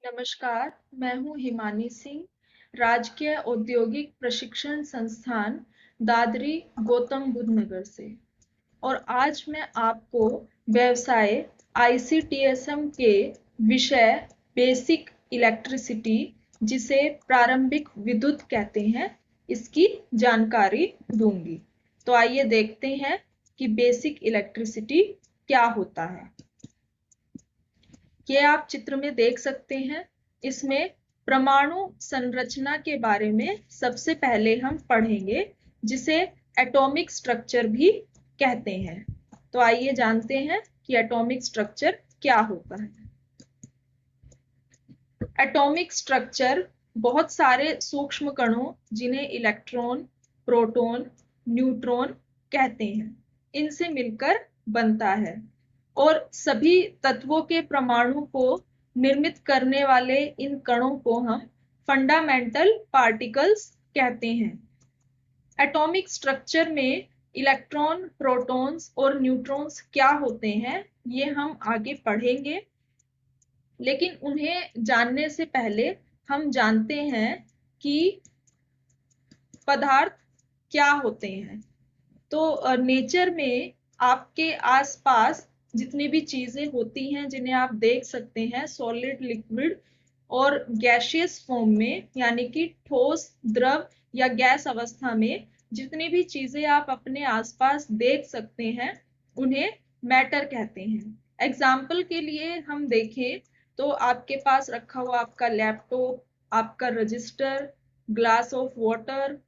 नमस्कार, मैं हूँ हिमानी सिंह, राजकीय औद्योगिक प्रशिक्षण संस्थान दादरी गौतम बुद्ध नगर से। और आज मैं आपको व्यवसाय आईसीटीएसएम के विषय बेसिक इलेक्ट्रिसिटी, जिसे प्रारंभिक विद्युत कहते हैं, इसकी जानकारी दूंगी। तो आइए देखते हैं कि बेसिक इलेक्ट्रिसिटी क्या होता है। ये आप चित्र में देख सकते हैं। इसमें परमाणु संरचना के बारे में सबसे पहले हम पढ़ेंगे, जिसे एटॉमिक स्ट्रक्चर भी कहते हैं। तो आइए जानते हैं कि एटॉमिक स्ट्रक्चर क्या होता है। एटॉमिक स्ट्रक्चर बहुत सारे सूक्ष्म कणों, जिन्हें इलेक्ट्रॉन, प्रोटॉन, न्यूट्रॉन कहते हैं, इनसे मिलकर बनता है। और सभी तत्वों के परमाणु को निर्मित करने वाले इन कणों को हम फंडामेंटल पार्टिकल्स कहते हैं। एटॉमिक स्ट्रक्चर में इलेक्ट्रॉन, प्रोटॉन्स और न्यूट्रॉन्स क्या होते हैं, ये हम आगे पढ़ेंगे। लेकिन उन्हें जानने से पहले हम जानते हैं कि पदार्थ क्या होते हैं। तो नेचर में आपके आसपास जितनी भी चीजें होती हैं, जिन्हें आप देख सकते हैं सॉलिड, लिक्विड और गैसियस फॉर्म में, यानी कि ठोस, द्रव या गैस अवस्था में जितनी भी चीजें आप अपने आसपास देख सकते हैं, उन्हें मैटर कहते हैं। एग्जाम्पल के लिए हम देखें तो आपके पास रखा हुआ आपका लैपटॉप, आपका रजिस्टर, ग्लास ऑफ वाटर,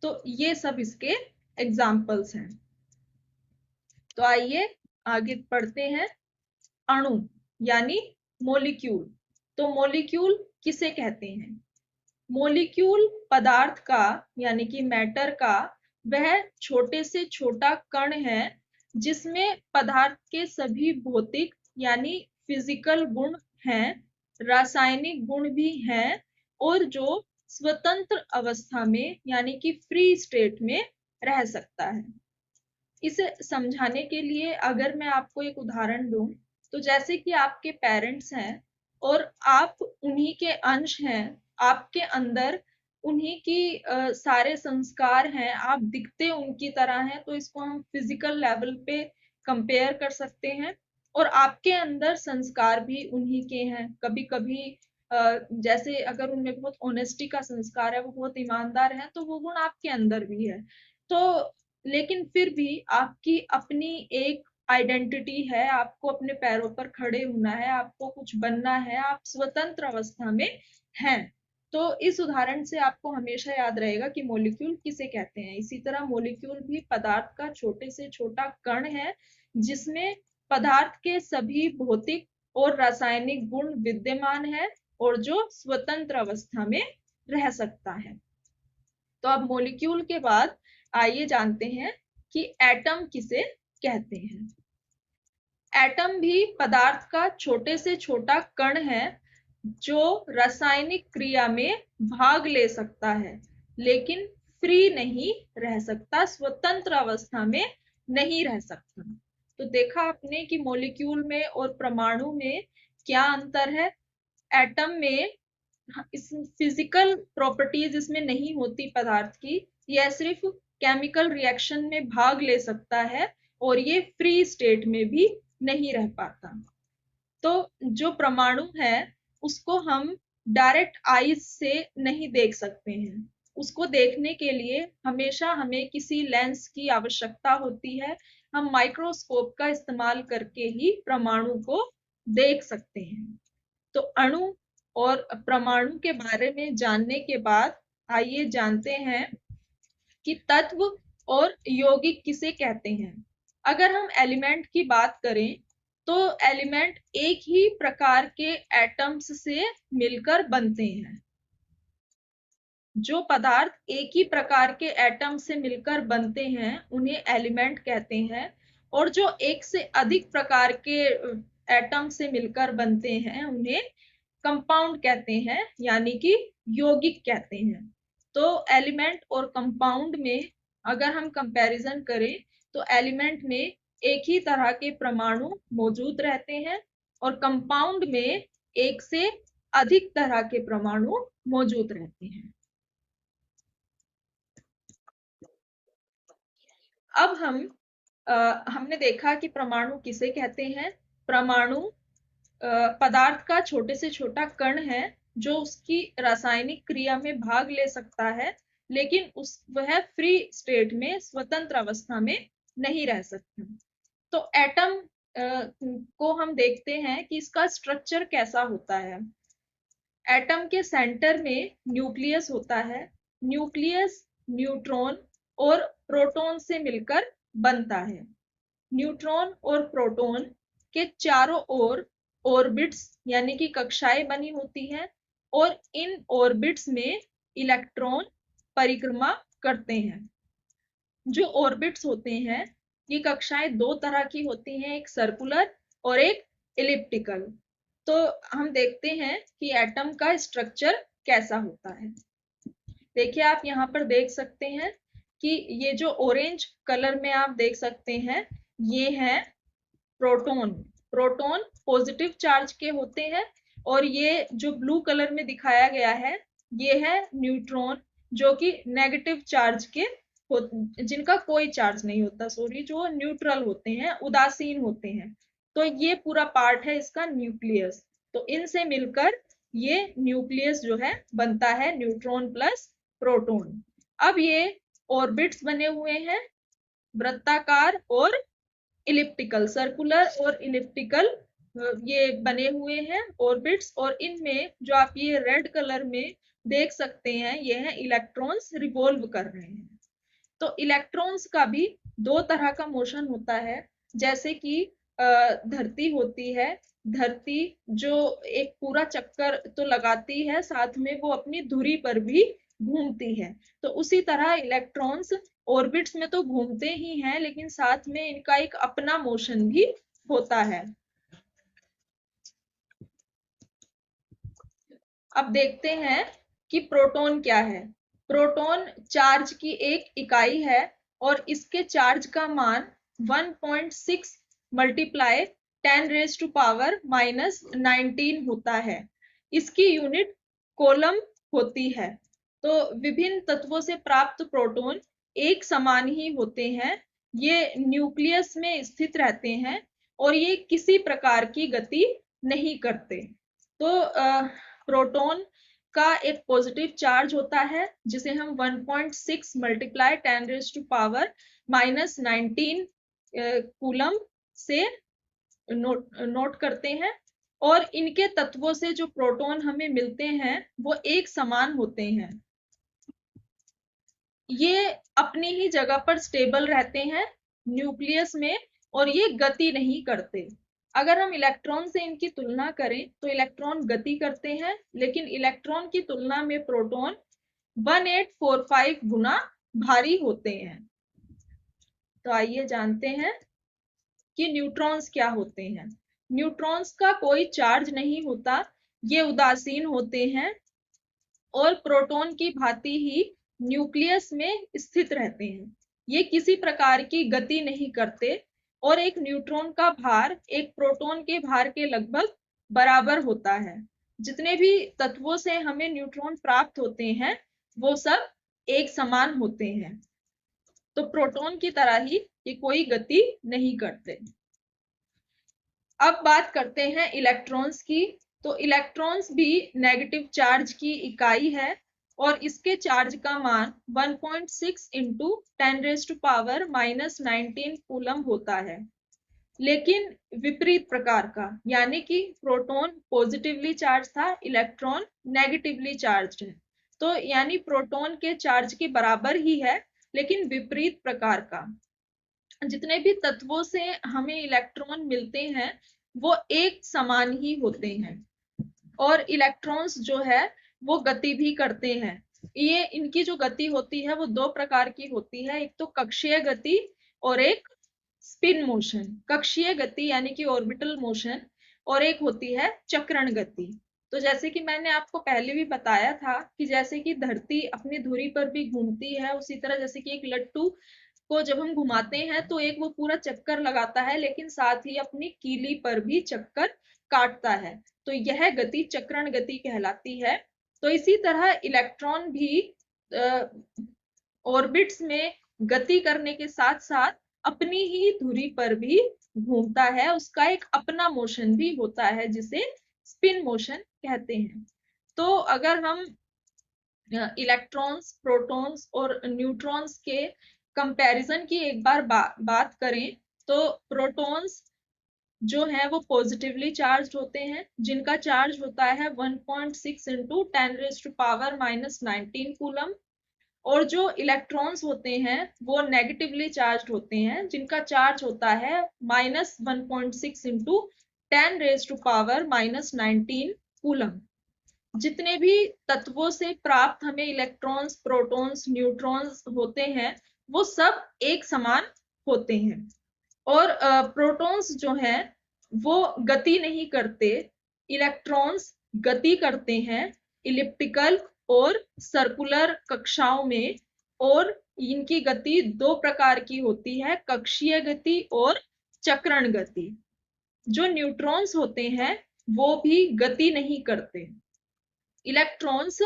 तो ये सब इसके एग्जाम्पल्स हैं। तो आइए आगे पढ़ते हैं। अणु यानी मोलिक्यूल। तो मोलिक्यूल किसे कहते हैं? मोलिक्यूल पदार्थ का, यानी कि मैटर का वह छोटे से छोटा कण है, जिसमें पदार्थ के सभी भौतिक यानी फिजिकल गुण हैं, रासायनिक गुण भी हैं, और जो स्वतंत्र अवस्था में यानी कि फ्री स्टेट में रह सकता है। इसे समझाने के लिए अगर मैं आपको एक उदाहरण दूं, तो जैसे कि आपके पेरेंट्स हैं और आप उन्हीं के अंश हैं, आपके अंदर उन्हीं की सारे संस्कार हैं, आप दिखते उनकी तरह हैं, तो इसको हम फिजिकल लेवल पे कंपेयर कर सकते हैं। और आपके अंदर संस्कार भी उन्हीं के हैं। कभी कभी जैसे अगर उनमें बहुत ऑनेस्टी का संस्कार है, वो बहुत ईमानदार है, तो वो गुण आपके अंदर भी है। तो लेकिन फिर भी आपकी अपनी एक आइडेंटिटी है, आपको अपने पैरों पर खड़े होना है, आपको कुछ बनना है, आप स्वतंत्र अवस्था में हैं। तो इस उदाहरण से आपको हमेशा याद रहेगा कि मॉलिक्यूल किसे कहते हैं। इसी तरह मॉलिक्यूल भी पदार्थ का छोटे से छोटा कण है, जिसमें पदार्थ के सभी भौतिक और रासायनिक गुण विद्यमान है, और जो स्वतंत्र अवस्था में रह सकता है। तो अब मॉलिक्यूल के बाद आइए जानते हैं कि एटम किसे कहते हैं। एटम भी पदार्थ का छोटे से छोटा कण है, जो रासायनिक क्रिया में भाग ले सकता है, लेकिन फ्री नहीं रह सकता, स्वतंत्र अवस्था में नहीं रह सकता। तो देखा आपने कि मॉलिक्यूल में और परमाणु में क्या अंतर है। एटम में इस फिजिकल प्रॉपर्टीज इसमें नहीं होती पदार्थ की, यह सिर्फ केमिकल रिएक्शन में भाग ले सकता है, और ये फ्री स्टेट में भी नहीं रह पाता। तो जो परमाणु है, उसको हम डायरेक्ट आईज से नहीं देख सकते हैं। उसको देखने के लिए हमेशा हमें किसी लेंस की आवश्यकता होती है। हम माइक्रोस्कोप का इस्तेमाल करके ही परमाणु को देख सकते हैं। तो अणु और परमाणु के बारे में जानने के बाद आइए जानते हैं कि तत्व और यौगिक किसे कहते हैं। अगर हम एलिमेंट की बात करें, तो एलिमेंट एक ही प्रकार के एटम्स से मिलकर बनते हैं। जो पदार्थ एक ही प्रकार के एटम से मिलकर बनते हैं, उन्हें एलिमेंट कहते हैं। और जो एक से अधिक प्रकार के एटम से मिलकर बनते हैं, उन्हें कंपाउंड कहते हैं, यानी कि यौगिक कहते हैं। तो एलिमेंट और कंपाउंड में अगर हम कंपैरिजन करें, तो एलिमेंट में एक ही तरह के परमाणु मौजूद रहते हैं, और कंपाउंड में एक से अधिक तरह के परमाणु मौजूद रहते हैं। अब हमने देखा कि परमाणु किसे कहते हैं। परमाणु पदार्थ का छोटे से छोटा कण है जो उसकी रासायनिक क्रिया में भाग ले सकता है, लेकिन वह फ्री स्टेट में स्वतंत्र अवस्था में नहीं रह सकता। तो एटम को हम देखते हैं कि इसका स्ट्रक्चर कैसा होता है। एटम के सेंटर में न्यूक्लियस होता है। न्यूक्लियस न्यूट्रॉन और प्रोटॉन से मिलकर बनता है। न्यूट्रॉन और प्रोटॉन के चारों ओर ऑर्बिट्स यानी कि कक्षाएं बनी होती हैं और इन ऑर्बिट्स में इलेक्ट्रॉन परिक्रमा करते हैं। जो ऑर्बिट्स होते हैं, ये कक्षाएं दो तरह की होती हैं, एक सर्कुलर और एक एलिप्टिकल। तो हम देखते हैं कि एटम का स्ट्रक्चर कैसा होता है। देखिए, आप यहाँ पर देख सकते हैं कि ये जो ऑरेंज कलर में आप देख सकते हैं, ये है प्रोटॉन। प्रोटॉन पॉजिटिव चार्ज के होते हैं और ये जो ब्लू कलर में दिखाया गया है, ये है न्यूट्रॉन, जो कि नेगेटिव चार्ज के जिनका कोई चार्ज नहीं होता, सॉरी, जो न्यूट्रल होते हैं, उदासीन होते हैं। तो ये पूरा पार्ट है इसका न्यूक्लियस। तो इनसे मिलकर ये न्यूक्लियस जो है बनता है, न्यूट्रॉन प्लस प्रोटॉन। अब ये ऑर्बिट्स बने हुए हैं, वृत्ताकार और इलिप्टिकल, सर्कुलर और इलिप्टिकल ये बने हुए हैं ऑर्बिट्स। और इनमें जो आप ये रेड कलर में देख सकते हैं, ये है इलेक्ट्रॉन्स रिवॉल्व कर रहे हैं। तो इलेक्ट्रॉन्स का भी दो तरह का मोशन होता है। जैसे कि धरती होती है, धरती जो एक पूरा चक्कर तो लगाती है, साथ में वो अपनी धुरी पर भी घूमती है। तो उसी तरह इलेक्ट्रॉन्स ऑर्बिट्स में तो घूमते ही हैं, लेकिन साथ में इनका एक अपना मोशन भी होता है। अब देखते हैं कि प्रोटॉन क्या है। प्रोटॉन चार्ज की एक इकाई है और इसके चार्ज का मान 1.6 मल्टीप्लाई 10⁻⁻⁻19 होता है। इसकी यूनिट कोलम होती है। तो विभिन्न तत्वों से प्राप्त प्रोटॉन एक समान ही होते हैं। ये न्यूक्लियस में स्थित रहते हैं और ये किसी प्रकार की गति नहीं करते। तो प्रोटॉन का एक पॉजिटिव चार्ज होता है, जिसे हम 1.6 मल्टीप्लाई 10⁻⁻19 कूलम से नोट करते हैं। और इनके तत्वों से जो प्रोटॉन हमें मिलते हैं वो एक समान होते हैं। ये अपनी ही जगह पर स्टेबल रहते हैं न्यूक्लियस में और ये गति नहीं करते। अगर हम इलेक्ट्रॉन से इनकी तुलना करें तो इलेक्ट्रॉन गति करते हैं, लेकिन इलेक्ट्रॉन की तुलना में प्रोटॉन 1845 गुना भारी होते हैं। तो आइए जानते हैं कि न्यूट्रॉन्स क्या होते हैं। न्यूट्रॉन्स का कोई चार्ज नहीं होता, ये उदासीन होते हैं और प्रोटॉन की भांति ही न्यूक्लियस में स्थित रहते हैं। ये किसी प्रकार की गति नहीं करते और एक न्यूट्रॉन का भार एक प्रोटॉन के भार के लगभग बराबर होता है। जितने भी तत्वों से हमें न्यूट्रॉन प्राप्त होते हैं वो सब एक समान होते हैं। तो प्रोटॉन की तरह ही ये कोई गति नहीं करते। अब बात करते हैं इलेक्ट्रॉन्स की। तो इलेक्ट्रॉन्स भी नेगेटिव चार्ज की इकाई है और इसके चार्ज का मान 1.6 इंटू 10⁻⁻19 कूलम होता है, लेकिन विपरीत प्रकार का, यानी कि प्रोटॉन पॉजिटिवली चार्ज था, इलेक्ट्रॉन नेगेटिवली चार्ज है। तो यानी प्रोटॉन के चार्ज के बराबर ही है, लेकिन विपरीत प्रकार का। जितने भी तत्वों से हमें इलेक्ट्रॉन मिलते हैं वो एक समान ही होते हैं और इलेक्ट्रॉन्स जो है वो गति भी करते हैं। ये इनकी जो गति होती है वो दो प्रकार की होती है, एक तो कक्षीय गति और एक स्पिन मोशन। कक्षीय गति यानी कि ऑर्बिटल मोशन, और एक होती है चक्रण गति। तो जैसे कि मैंने आपको पहले भी बताया था कि जैसे कि धरती अपनी धुरी पर भी घूमती है, उसी तरह जैसे कि एक लट्टू को जब हम घुमाते हैं तो एक वो पूरा चक्कर लगाता है, लेकिन साथ ही अपनी कीली पर भी चक्कर काटता है। तो यह गति चक्रण गति कहलाती है। तो इसी तरह इलेक्ट्रॉन भी ऑर्बिट्स में गति करने के साथ साथ अपनी ही धुरी पर भी घूमता है, उसका एक अपना मोशन भी होता है जिसे स्पिन मोशन कहते हैं। तो अगर हम इलेक्ट्रॉन्स, प्रोटॉन्स और न्यूट्रॉन्स के कंपैरिजन की एक बार बात करें तो प्रोटॉन्स जो है वो पॉजिटिवली चार्ज होते हैं, जिनका चार्ज होता है 1.6 इंटू 10⁻⁻19 कूलम। और जो इलेक्ट्रॉन्स होते हैं वो नेगेटिवली चार्ज होते हैं, जिनका चार्ज होता है -1.6 इंटू 10⁻⁻19 कूलम। जितने भी तत्वों से प्राप्त हमें इलेक्ट्रॉन्स, प्रोटॉन्स, न्यूट्रॉन्स होते हैं वो सब एक समान होते हैं। और प्रोटॉन्स जो हैं वो गति नहीं करते, इलेक्ट्रॉन्स गति करते हैं इलिप्टिकल और सर्कुलर कक्षाओं में। और इनकी गति दो प्रकार की होती है, कक्षीय गति और चक्रण गति। जो न्यूट्रॉन्स होते हैं वो भी गति नहीं करते, इलेक्ट्रॉन्स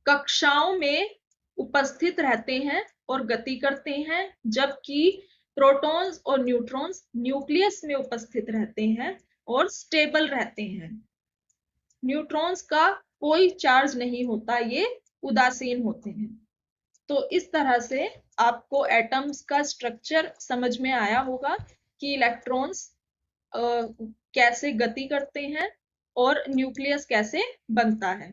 कक्षाओं में उपस्थित रहते हैं और गति करते हैं, जबकि प्रोटॉन्स और न्यूट्रॉन्स न्यूक्लियस में उपस्थित रहते हैं और स्टेबल रहते हैं। न्यूट्रॉन्स का कोई चार्ज नहीं होता, ये उदासीन होते हैं। तो इस तरह से आपको एटम्स का स्ट्रक्चर समझ में आया होगा कि इलेक्ट्रॉन्स कैसे गति करते हैं और न्यूक्लियस कैसे बनता है।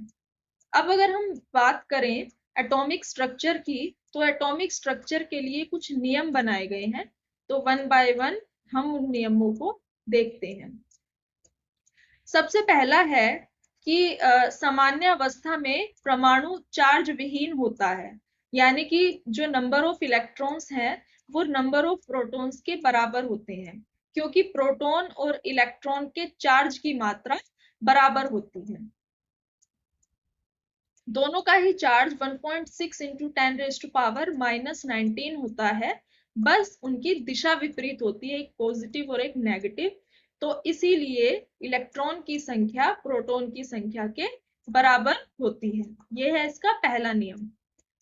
अब अगर हम बात करें एटॉमिक स्ट्रक्चर की, तो एटॉमिक स्ट्रक्चर के लिए कुछ नियम बनाए गए हैं। तो वन बाय वन हम उन नियमों को देखते हैं। सबसे पहला है कि सामान्य अवस्था में परमाणु चार्ज विहीन होता है, यानी कि जो नंबर ऑफ इलेक्ट्रॉन्स हैं वो नंबर ऑफ प्रोटॉन्स के बराबर होते हैं, क्योंकि प्रोटॉन और इलेक्ट्रॉन के चार्ज की मात्रा बराबर होती है। दोनों का ही चार्ज 1.6 इंटू 10⁻⁻19 होता है, बस उनकी दिशा विपरीत होती है, एक पॉजिटिव और एक नेगेटिव। तो इसीलिए इलेक्ट्रॉन की संख्या प्रोटॉन की संख्या के बराबर होती है। यह है इसका पहला नियम।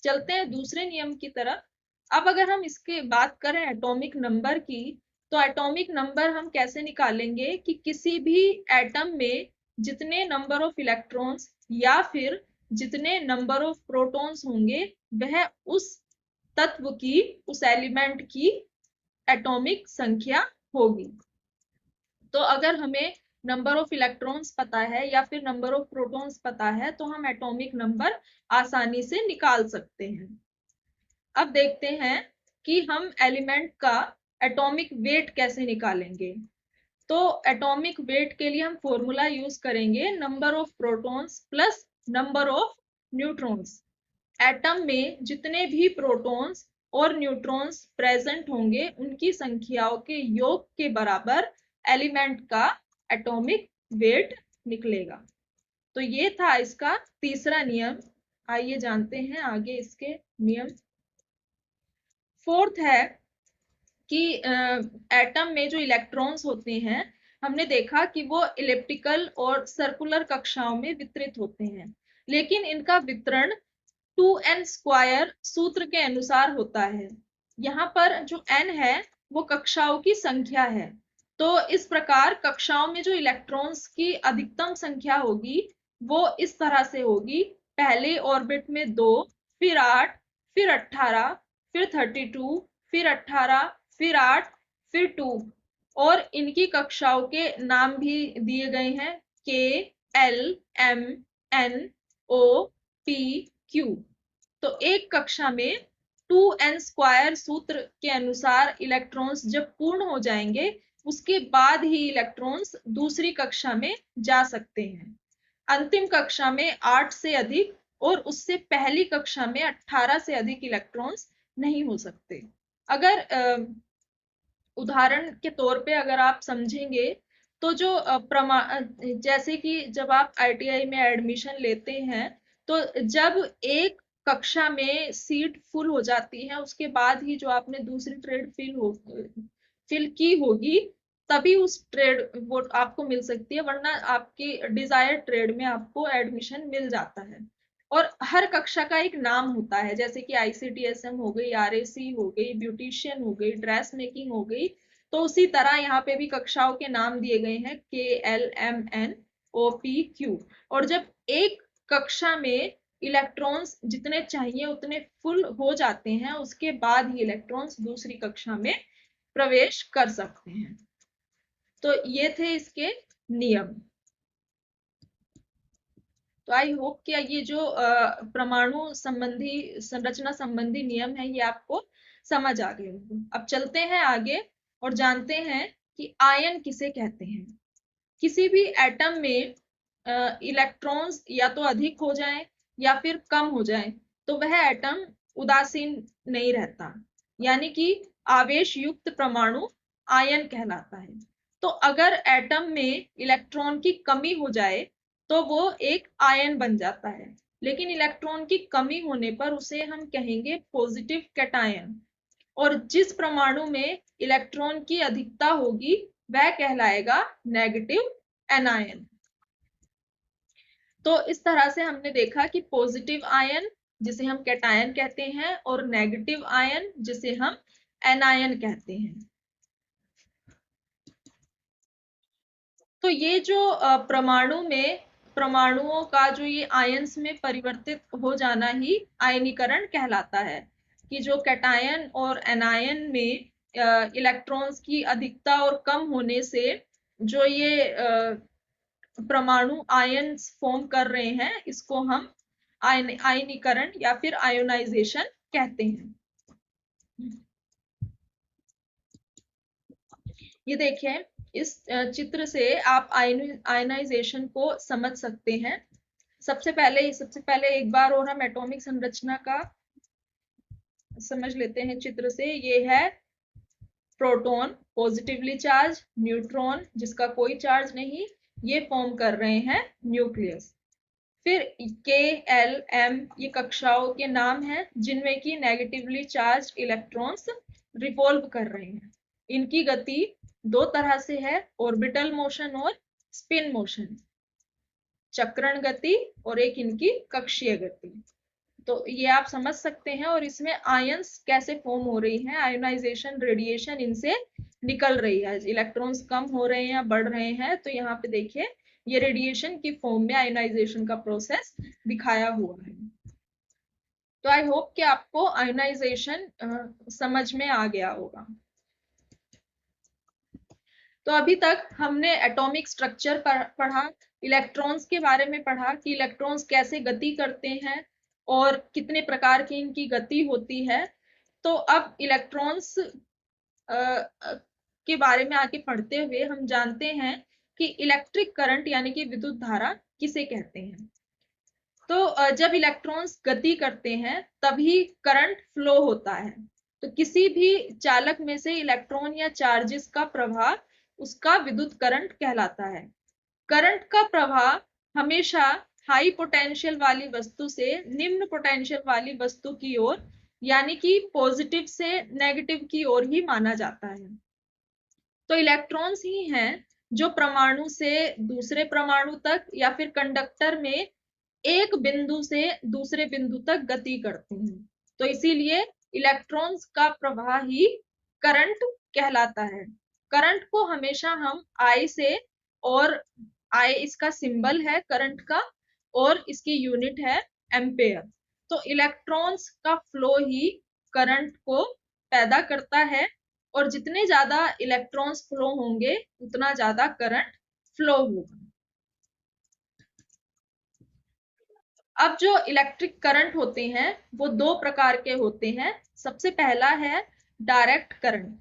चलते हैं दूसरे नियम की तरफ। अब अगर हम इसके बात करें एटॉमिक नंबर की, तो एटॉमिक नंबर हम कैसे निकालेंगे कि किसी भी एटम में जितने नंबर ऑफ इलेक्ट्रॉन्स या फिर जितने नंबर ऑफ प्रोटॉन्स होंगे वह उस तत्व की, उस एलिमेंट की एटॉमिक संख्या होगी। तो अगर हमें नंबर ऑफ इलेक्ट्रॉन्स पता है या फिर नंबर ऑफ प्रोटॉन्स पता है तो हम एटॉमिक नंबर आसानी से निकाल सकते हैं। अब देखते हैं कि हम एलिमेंट का एटॉमिक वेट कैसे निकालेंगे। तो एटॉमिक वेट के लिए हम फॉर्मूला यूज करेंगे number of protons plus number of neutrons. Atom में जितने भी प्रोटॉन्स और न्यूट्रॉन्स प्रेजेंट होंगे उनकी संख्याओं के योग के बराबर एलिमेंट का एटॉमिक वेट निकलेगा। तो ये था इसका तीसरा नियम। आइए जानते हैं आगे इसके नियम। फोर्थ है कि एटम में जो इलेक्ट्रॉन्स होते हैं हमने देखा कि वो इलिप्टिकल और सर्कुलर कक्षाओं में वितरित होते हैं, लेकिन इनका वितरण 2n² सूत्र के अनुसार होता है। यहाँ पर जो n है वो कक्षाओं की संख्या है। तो इस प्रकार कक्षाओं में जो इलेक्ट्रॉन्स की अधिकतम संख्या होगी वो इस तरह से होगी, पहले ऑर्बिट में 2, फिर 8, फिर 18, फिर 32, फिर 18, फिर 8, फिर 2। और इनकी कक्षाओं के नाम भी दिए गए हैं, K, L, M, N, O, P, Q। तो एक कक्षा में 2n² सूत्र के अनुसार इलेक्ट्रॉन्स जब पूर्ण हो जाएंगे उसके बाद ही इलेक्ट्रॉन्स दूसरी कक्षा में जा सकते हैं। अंतिम कक्षा में 8 से अधिक और उससे पहली कक्षा में 18 से अधिक इलेक्ट्रॉन्स नहीं हो सकते। अगर उदाहरण के तौर पे अगर आप समझेंगे तो जो जैसे कि जब आप ITI में एडमिशन लेते हैं तो जब एक कक्षा में सीट फुल हो जाती है उसके बाद ही जो आपने दूसरी ट्रेड फिल की होगी तभी उस ट्रेड वो आपको मिल सकती है, वरना आपकी डिजायर्ड ट्रेड में आपको एडमिशन मिल जाता है। और हर कक्षा का एक नाम होता है, जैसे कि ICTSM हो गई, RAC हो गई, ब्यूटिशियन हो गई, ड्रेस मेकिंग हो गई। तो उसी तरह यहाँ पे भी कक्षाओं के नाम दिए गए हैं, KLMNOPQ। और जब एक कक्षा में इलेक्ट्रॉन्स जितने चाहिए उतने फुल हो जाते हैं, उसके बाद ही इलेक्ट्रॉन्स दूसरी कक्षा में प्रवेश कर सकते हैं। तो ये थे इसके नियम। तो आई होप कि ये जो परमाणु संबंधी संरचना संबंधी नियम है ये आपको समझ आ गए होंगे। अब चलते हैं आगे और जानते हैं कि आयन किसे कहते हैं। किसी भी एटम में इलेक्ट्रॉन्स या तो अधिक हो जाएं या फिर कम हो जाएं, तो वह एटम उदासीन नहीं रहता, यानी कि आवेश युक्त परमाणु आयन कहलाता है। तो अगर एटम में इलेक्ट्रॉन की कमी हो जाए तो वो एक आयन बन जाता है, लेकिन इलेक्ट्रॉन की कमी होने पर उसे हम कहेंगे पॉजिटिव कैटायन। और जिस परमाणु में इलेक्ट्रॉन की अधिकता होगी वह कहलाएगा नेगेटिव एनायन। तो इस तरह से हमने देखा कि पॉजिटिव आयन जिसे हम कैटायन कहते हैं और नेगेटिव आयन जिसे हम एनायन कहते हैं। तो ये जो परमाणु में परमाणुओं का जो ये आयंस में परिवर्तित हो जाना ही आयनीकरण कहलाता है, कि जो कैटायन और एनायन में इलेक्ट्रॉन्स की अधिकता और कम होने से जो ये परमाणु आयंस फॉर्म कर रहे हैं, इसको हम आयनीकरण या फिर आयोनाइजेशन कहते हैं। ये देखिए, इस चित्र से आप आयनाइजेशन को समझ सकते हैं। सबसे पहले एक बार और हम एटॉमिक संरचना का समझ लेते हैं चित्र से। ये है प्रोटॉन पॉजिटिवली चार्ज, न्यूट्रॉन जिसका कोई चार्ज नहीं, ये फॉर्म कर रहे हैं न्यूक्लियस। फिर के एल एम ये कक्षाओं के नाम हैं जिनमें की नेगेटिवली चार्ज इलेक्ट्रॉन्स रिवॉल्व कर रहे हैं। इनकी गति दो तरह से है, ऑर्बिटल मोशन और स्पिन मोशन, चक्रण गति और एक इनकी कक्षीय गति। तो ये आप समझ सकते हैं। और इसमें आयंस कैसे फॉर्म हो रही हैं, आयोनाइजेशन रेडिएशन इनसे निकल रही है, इलेक्ट्रॉन्स कम हो रहे हैं या बढ़ रहे हैं। तो यहाँ पे देखिए ये रेडिएशन की फॉर्म में आयोनाइजेशन का प्रोसेस दिखाया हुआ है। तो आई होप कि आपको आयोनाइजेशन समझ में आ गया होगा। तो अभी तक हमने एटॉमिक स्ट्रक्चर पढ़ा, इलेक्ट्रॉन्स के बारे में पढ़ा कि इलेक्ट्रॉन्स कैसे गति करते हैं और कितने प्रकार की इनकी गति होती है। तो अब इलेक्ट्रॉन्स के बारे में आगे पढ़ते हुए हम जानते हैं कि इलेक्ट्रिक करंट यानी कि विद्युत धारा किसे कहते हैं। तो जब इलेक्ट्रॉन्स गति करते हैं तभी करंट फ्लो होता है। तो किसी भी चालक में से इलेक्ट्रॉन या चार्जेस का प्रवाह उसका विद्युत करंट कहलाता है। करंट का प्रवाह हमेशा हाई पोटेंशियल वाली वस्तु से निम्न पोटेंशियल वाली वस्तु की ओर, यानी कि पॉजिटिव से नेगेटिव की ओर ही माना जाता है। तो इलेक्ट्रॉन्स ही हैं जो परमाणु से दूसरे परमाणु तक या फिर कंडक्टर में एक बिंदु से दूसरे बिंदु तक गति करते हैं। तो इसीलिए इलेक्ट्रॉन्स का प्रवाह ही करंट कहलाता है। करंट को हमेशा हम I से, और I इसका सिंबल है करंट का और इसकी यूनिट है एम्पेयर। तो इलेक्ट्रॉन्स का फ्लो ही करंट को पैदा करता है, और जितने ज्यादा इलेक्ट्रॉन्स फ्लो होंगे उतना ज्यादा करंट फ्लो होगा। अब जो इलेक्ट्रिक करंट होते हैं वो दो प्रकार के होते हैं। सबसे पहला है डायरेक्ट करंट।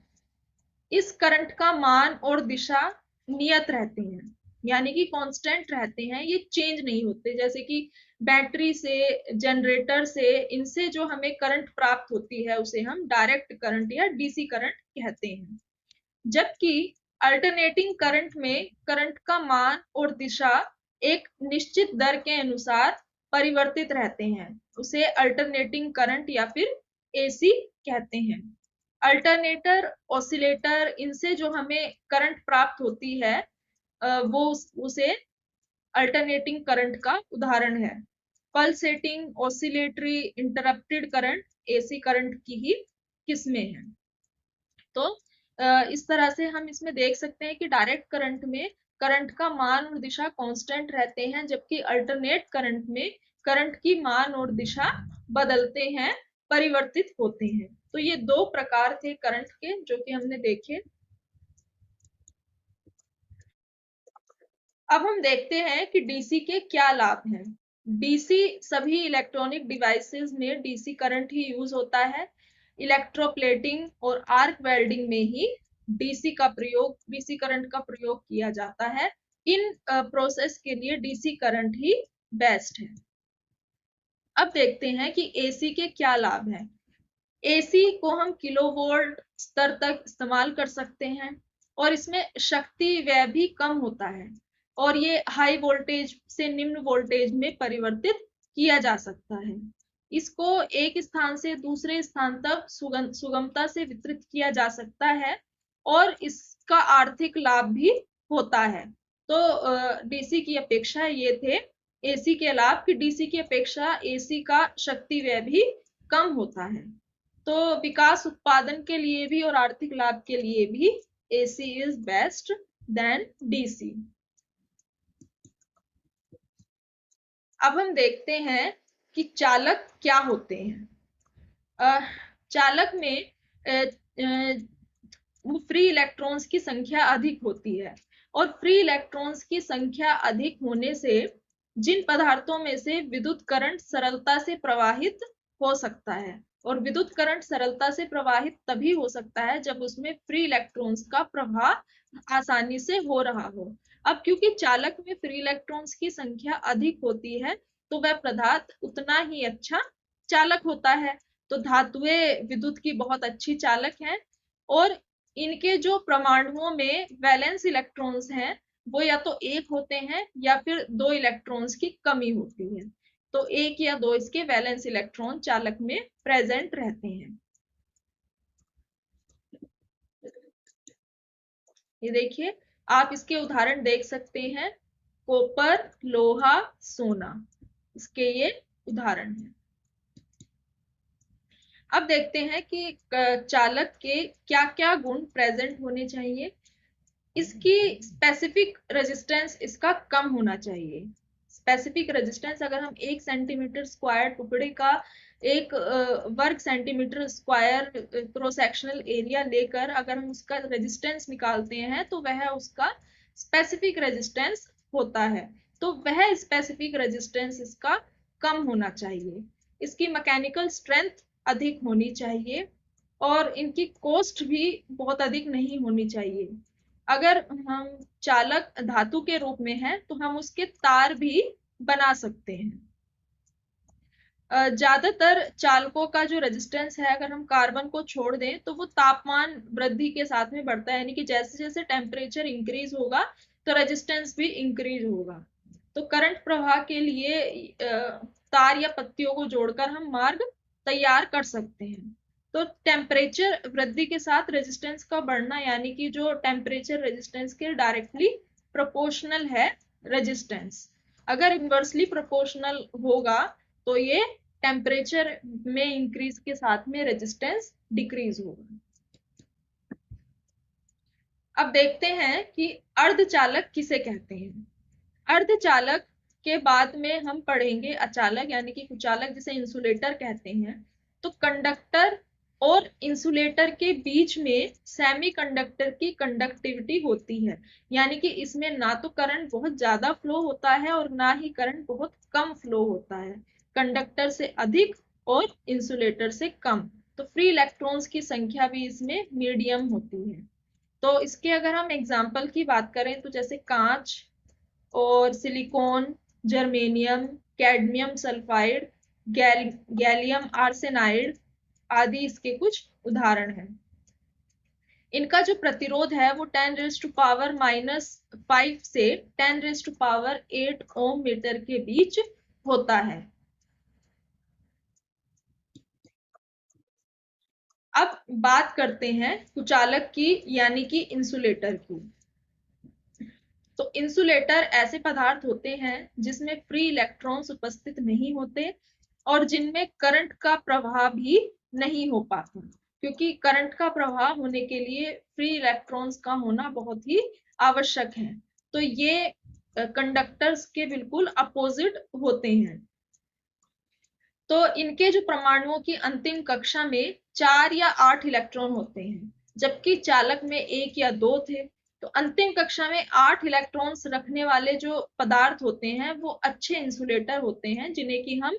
इस करंट का मान और दिशा नियत रहते हैं, यानी कि कांस्टेंट रहते हैं, ये चेंज नहीं होते। जैसे कि बैटरी से, जनरेटर से, इनसे जो हमें करंट प्राप्त होती है उसे हम डायरेक्ट करंट या डीसी करंट कहते हैं। जबकि अल्टरनेटिंग करंट में करंट का मान और दिशा एक निश्चित दर के अनुसार परिवर्तित रहते हैं, उसे अल्टरनेटिंग करंट या फिर एसी कहते हैं। अल्टरनेटर, ऑसिलेटर, इनसे जो हमें करंट प्राप्त होती है वो उसे अल्टरनेटिंग करंट का उदाहरण है। Pulsating, oscillatory, interrupted current AC current की ही किस्में हैं। तो इस तरह से हम इसमें देख सकते हैं कि डायरेक्ट करंट में करंट का मान और दिशा कांस्टेंट रहते हैं, जबकि अल्टरनेट करंट में करंट की मान और दिशा बदलते हैं, परिवर्तित होते हैं। तो ये दो प्रकार थे करंट के जो कि हमने देखे। अब हम देखते हैं कि डीसी के क्या लाभ हैं। डीसी सभी इलेक्ट्रॉनिक डिवाइसेस में डीसी करंट ही यूज होता है। इलेक्ट्रोप्लेटिंग और आर्क वेल्डिंग में ही डीसी करंट का प्रयोग किया जाता है। इन प्रोसेस के लिए डीसी करंट ही बेस्ट है। अब देखते हैं कि एसी के क्या लाभ हैं। एसी को हम किलोवोल्ट स्तर तक इस्तेमाल कर सकते हैं और इसमें शक्ति व्यय भी कम होता है और ये हाई वोल्टेज से निम्न वोल्टेज में परिवर्तित किया जा सकता है। इसको एक स्थान से दूसरे स्थान तक सुगमता से वितरित किया जा सकता है और इसका आर्थिक लाभ भी होता है। तो डीसी की अपेक्षा ये थे एसी के लाभ कि डीसी की अपेक्षा एसी का शक्ति व्यय भी कम होता है। तो विकास उत्पादन के लिए भी और आर्थिक लाभ के लिए भी AC is best then DC. अब हम देखते हैं कि चालक क्या होते हैं। चालक में फ्री इलेक्ट्रॉन्स की संख्या अधिक होती है और फ्री इलेक्ट्रॉन्स की संख्या अधिक होने से जिन पदार्थों में से विद्युत करंट सरलता से प्रवाहित हो सकता है, और विद्युत करंट सरलता से प्रवाहित तभी हो सकता है जब उसमें फ्री इलेक्ट्रॉन्स का प्रवाह आसानी से हो रहा हो। अब क्योंकि चालक में फ्री इलेक्ट्रॉन्स की संख्या अधिक होती है तो वह पदार्थ उतना ही अच्छा चालक होता है। तो धातुएं विद्युत की बहुत अच्छी चालक हैं और इनके जो परमाणुओं में वैलेंस इलेक्ट्रॉन्स हैं वो या तो एक होते हैं या फिर दो इलेक्ट्रॉन्स की कमी होती है। तो एक या दो इसके वैलेंस इलेक्ट्रॉन चालक में प्रेजेंट रहते हैं। ये देखिए, आप इसके उदाहरण देख सकते हैं, कॉपर, लोहा, सोना, इसके ये उदाहरण हैं। अब देखते हैं कि चालक के क्या क्या गुण प्रेजेंट होने चाहिए। इसकी स्पेसिफिक रेजिस्टेंस इसका कम होना चाहिए। स्पेसिफिक रेजिस्टेंस अगर हम 1 सेंटीमीटर स्क्वायर टुकड़े का एक वर्ग centimetre square cross sectional area लेकर अगर हम उसका रेजिस्टेंस निकालते हैं तो वह उसका स्पेसिफिक रेजिस्टेंस होता है। तो वह स्पेसिफिक रेजिस्टेंस इसका कम होना चाहिए। इसकी मैकेनिकल स्ट्रेंथ अधिक होनी चाहिए और इनकी कॉस्ट भी बहुत अधिक नहीं होनी चाहिए। अगर हम चालक धातु के रूप में है तो हम उसके तार भी बना सकते हैं। ज्यादातर चालकों का जो रेजिस्टेंस है अगर हम कार्बन को छोड़ दें तो वो तापमान वृद्धि के साथ में बढ़ता है, यानी कि जैसे जैसे टेम्परेचर इंक्रीज होगा तो रेजिस्टेंस भी इंक्रीज होगा। तो करंट प्रवाह के लिए तार या पत्तियों को जोड़कर हम मार्ग तैयार कर सकते हैं। तो टेम्परेचर वृद्धि के साथ रेजिस्टेंस का बढ़ना यानी कि जो टेम्परेचर रेजिस्टेंस के डायरेक्टली प्रोपोर्शनल है रेजिस्टेंस। अगर इन्वर्सली प्रोपोर्शनल होगा तो ये टेम्परेचर में इंक्रीज के साथ में रेजिस्टेंस डिक्रीज होगा। अब देखते हैं कि अर्धचालक किसे कहते हैं। अर्धचालक के बाद में हम पढ़ेंगे अचालक यानी कि कुचालक जिसे इंसुलेटर कहते हैं। तो कंडक्टर और इंसुलेटर के बीच में सेमीकंडक्टर की कंडक्टिविटी होती है, यानी कि इसमें ना तो करंट बहुत ज्यादा फ्लो होता है और ना ही करंट बहुत कम फ्लो होता है। कंडक्टर से अधिक और इंसुलेटर से कम। तो फ्री इलेक्ट्रॉन्स की संख्या भी इसमें मीडियम होती है। तो इसके अगर हम एग्जाम्पल की बात करें तो जैसे कांच और silicon, germanium, cadmium sulphide, gallium arsenide आदि इसके कुछ उदाहरण हैं। इनका जो प्रतिरोध है वो 10⁻⁻5 से 10⁻8 ओम मीटर के बीच होता है। अब बात करते हैं कुचालक की, यानी कि इंसुलेटर की। तो इंसुलेटर ऐसे पदार्थ होते हैं जिसमें फ्री इलेक्ट्रॉन्स उपस्थित नहीं होते और जिनमें करंट का प्रवाह भी नहीं हो पाता, क्योंकि करंट का प्रवाह होने के लिए फ्री इलेक्ट्रॉन्स का होना बहुत ही आवश्यक है। तो ये कंडक्टर्स के बिल्कुल अपोजिट होते हैं। तो इनके जो परमाणुओं की अंतिम कक्षा में 4 या 8 इलेक्ट्रॉन होते हैं, जबकि चालक में 1 या 2 थे। तो अंतिम कक्षा में 8 इलेक्ट्रॉन्स रखने वाले जो पदार्थ होते हैं वो अच्छे इंसुलेटर होते हैं, जिन्हें कि हम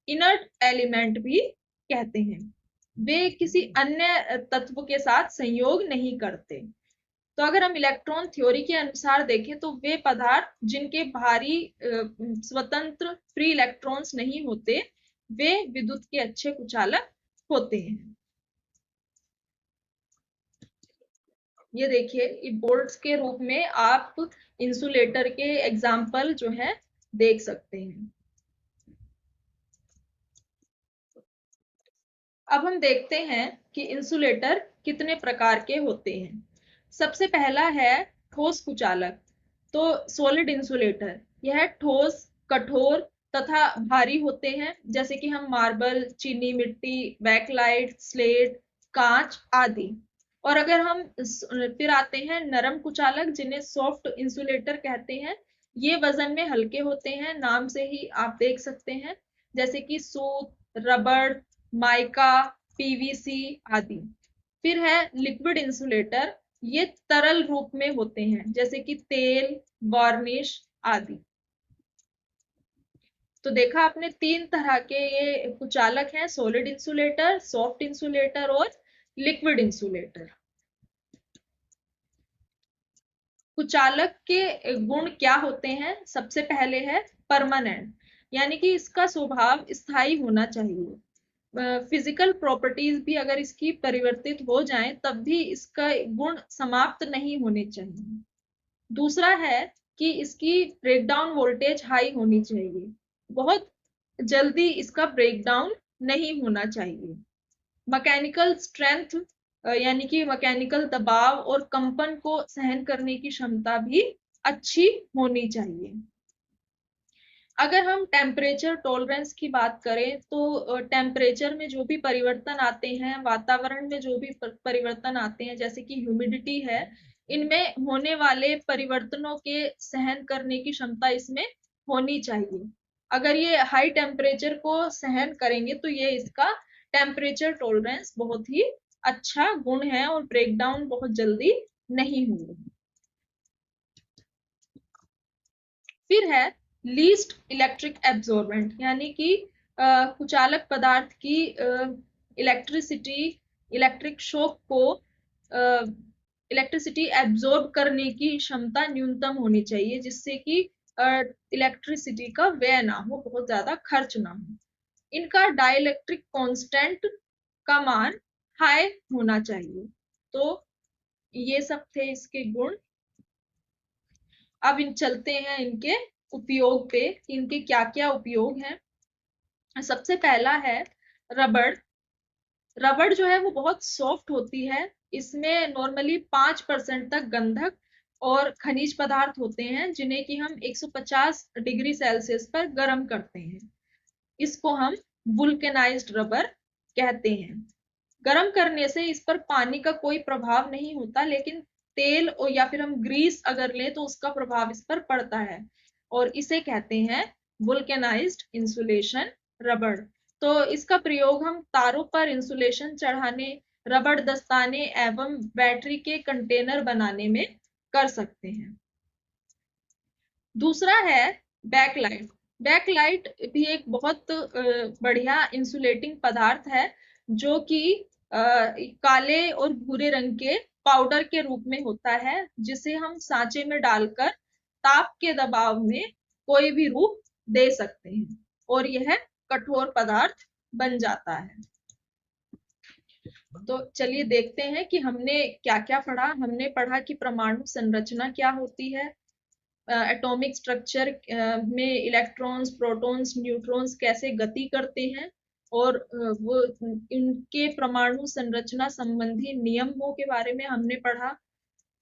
इनर्ट एलिमेंट भी कहते हैं। वे किसी अन्य तत्व के साथ संयोग नहीं करते। तो अगर हम इलेक्ट्रॉन थ्योरी के अनुसार देखें तो वे पदार्थ जिनके भारी स्वतंत्र फ्री इलेक्ट्रॉन्स नहीं होते, वे विद्युत के अच्छे कुचालक होते हैं। ये देखिए, बोल्ट्स के रूप में आप इंसुलेटर के एग्जाम्पल जो है देख सकते हैं। अब हम देखते हैं कि इंसुलेटर कितने प्रकार के होते हैं। सबसे पहला है ठोस कुचालक। तो सॉलिड इंसुलेटर, यह ठोस, कठोर तथा भारी होते हैं, जैसे कि हम मार्बल, चीनी मिट्टी, बैकलाइट, स्लेट, कांच आदि। और अगर हम फिर आते हैं नरम कुचालक, जिन्हें सॉफ्ट इंसुलेटर कहते हैं। ये वजन में हल्के होते हैं, नाम से ही आप देख सकते हैं, जैसे कि सूत, रबड़, माइका, पीवीसी आदि। फिर है लिक्विड इंसुलेटर। ये तरल रूप में होते हैं, जैसे कि तेल, वार्निश आदि। तो देखा आपने, 3 तरह के ये कुचालक हैं: सॉलिड इंसुलेटर, सॉफ्ट इंसुलेटर और लिक्विड इंसुलेटर। कुचालक के गुण क्या होते हैं? सबसे पहले है परमानेंट, यानी कि इसका स्वभाव स्थायी होना चाहिए। फिजिकल प्रॉपर्टीज भी अगर इसकी परिवर्तित हो जाएं तब भी इसका गुण समाप्त नहीं होने चाहिए। दूसरा है कि इसकी ब्रेकडाउन वोल्टेज हाई होनी चाहिए, बहुत जल्दी इसका ब्रेकडाउन नहीं होना चाहिए। मैकेनिकल स्ट्रेंथ, यानी कि मैकेनिकल दबाव और कंपन को सहन करने की क्षमता भी अच्छी होनी चाहिए। अगर हम टेम्परेचर टॉलरेंस की बात करें तो टेम्परेचर में जो भी परिवर्तन आते हैं, वातावरण में जो भी परिवर्तन आते हैं, जैसे कि ह्यूमिडिटी है, इनमें होने वाले परिवर्तनों के सहन करने की क्षमता इसमें होनी चाहिए। अगर ये हाई टेम्परेचर को सहन करेंगे तो ये इसका टेम्परेचर टॉलरेंस बहुत ही अच्छा गुण है और ब्रेकडाउन बहुत जल्दी नहीं होगा। फिर है लीस्ट इलेक्ट्रिक एब्जॉर्बेंट, यानी कि कुचालक पदार्थ की इलेक्ट्रिसिटी इलेक्ट्रिक शॉक को इलेक्ट्रिसिटी एब्जॉर्ब करने की क्षमता न्यूनतम होनी चाहिए, जिससे कि इलेक्ट्रिसिटी का व्यय ना हो, बहुत ज्यादा खर्च ना हो। इनका डाइलेक्ट्रिक कांस्टेंट का मान हाई होना चाहिए। तो ये सब थे इसके गुण। अब इन चलते हैं इनके उपयोग पे, इनके क्या क्या उपयोग हैं। सबसे पहला है रबड़। रबड़ जो है वो बहुत सॉफ्ट होती है। इसमें नॉर्मली 5% तक गंधक और खनिज पदार्थ होते हैं, जिन्हें कि हम 150 डिग्री सेल्सियस पर गर्म करते हैं। इसको हम वुल्केनाइज्ड रबर कहते हैं। गर्म करने से इस पर पानी का कोई प्रभाव नहीं होता, लेकिन तेल और या फिर हम ग्रीस अगर लें तो उसका प्रभाव इस पर पड़ता है, और इसे कहते हैं वुल्केनाइज्ड इंसुलेशन रबड़। तो इसका प्रयोग हम तारों पर इंसुलेशन चढ़ाने, रबड़ दस्ताने एवं बैटरी के कंटेनर बनाने में कर सकते हैं। दूसरा है बैकलाइट। बैकलाइट भी एक बहुत बढ़िया इंसुलेटिंग पदार्थ है, जो कि काले और भूरे रंग के पाउडर के रूप में होता है, जिसे हम सांचे में डालकर ताप के दबाव में कोई भी रूप दे सकते हैं और यह कठोर पदार्थ बन जाता है। तो चलिए देखते हैं कि हमने क्या क्या पढ़ा। हमने पढ़ा कि परमाणु संरचना क्या होती है, एटॉमिक स्ट्रक्चर में इलेक्ट्रॉन्स, प्रोटॉन्स, न्यूट्रॉन्स कैसे गति करते हैं, और वो इनके परमाणु संरचना संबंधी नियमों के बारे में हमने पढ़ा।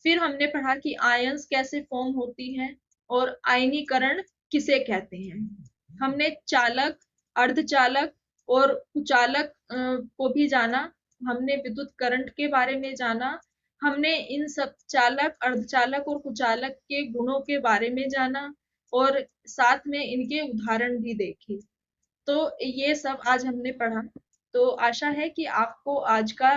फिर हमने पढ़ा कि आयंस कैसे फॉर्म होती हैं और आयनीकरण किसे कहते हैं। हमने चालक, अर्धचालक और कुचालक को भी जाना। हमने विद्युत करंट के बारे में जाना। हमने इन सब चालक, अर्धचालक और कुचालक के गुणों के बारे में जाना और साथ में इनके उदाहरण भी देखे। तो ये सब आज हमने पढ़ा। तो आशा है कि आपको आज का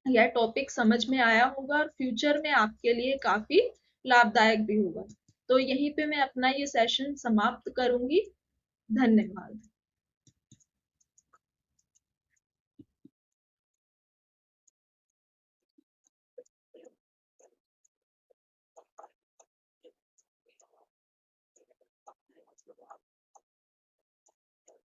यह टॉपिक समझ में आया होगा और फ्यूचर में आपके लिए काफी लाभदायक भी होगा। तो यहीं पे मैं अपना ये सेशन समाप्त करूंगी। धन्यवाद।